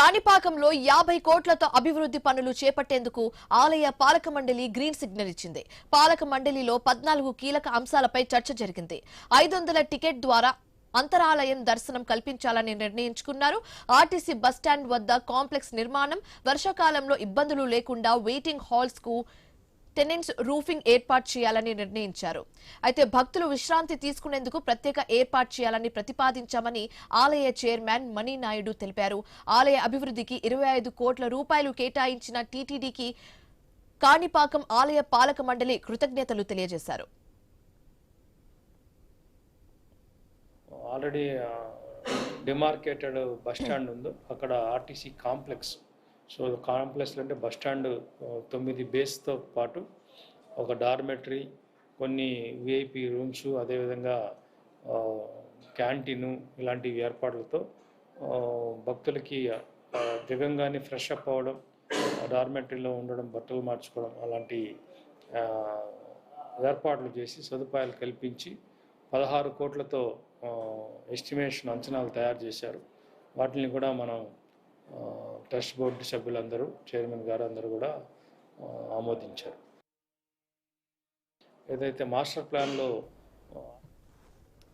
కాణిపాకంలో 50 కోట్లతో అభివృద్ధి పనులు చేపట్టేందుకు ఆలయ పాలక మండలి గ్రీన్ సిగ్నల్ ఇచ్చింది. పాలక మండలిలో 14 కీలక అంశాలపై చర్చ జరిగింది. 500 టికెట్ ద్వారా అంతరాలయం దర్శనం కల్పించాలని నిర్ణయించుకున్నారు. ఆర్టీసీ బస్టాండ్ వద్ద కాంప్లెక్స్ నిర్మాణం, వర్షాకాలంలో ఇబ్బందులు లేకుండా వెయిటింగ్ హాల్స్ కు టెనెంట్స్ రూఫింగ్ ఏర్పాటు చేయాలని నిర్ణయించారు. అయితే భక్తులు విశ్రాంతి తీసుకునేందుకు ప్రత్యేక ఏర్పాటు చేయాలని ప్రతిపాదించామని ఆలయ చైర్మన్ మణినాయుడు తెలిపారు. ఆలయ అభివృద్ధికి 25 కోట్ల రూపాయలు కేటాయించిన టీటీడీకి కాణిపాకం ఆలయ పాలక మండలి కృతజ్ఞతలు తెలియజేశారు. ఆల్రెడీ డిమార్కేటెడ్ బస్ స్టాండ్ ఉంది, అక్కడ ఆర్టీసీ కాంప్లెక్స్. సో కాంప్లెక్స్లో అంటే బస్ స్టాండ్ 9 బేస్తో పాటు ఒక డార్మెటరీ, కొన్ని విఐపి రూమ్స్, అదేవిధంగా క్యాంటీను ఇలాంటి ఏర్పాట్లతో భక్తులకి దిగంగానే ఫ్రెష్ అప్ అవ్వడం, డార్మెటరీలో ఉండడం, బట్టలు మార్చుకోవడం అలాంటి ఏర్పాట్లు చేసి సదుపాయాలు కల్పించి 16 కోట్లతో ఎస్టిమేషన్ అంచనాలు తయారు చేశారు. వాటిని కూడా మనం ట్రస్ట్ బోర్డు సభ్యులందరూ, చైర్మన్ గారు అందరూ కూడా ఆమోదించారు. ఏదైతే మాస్టర్ ప్లాన్లో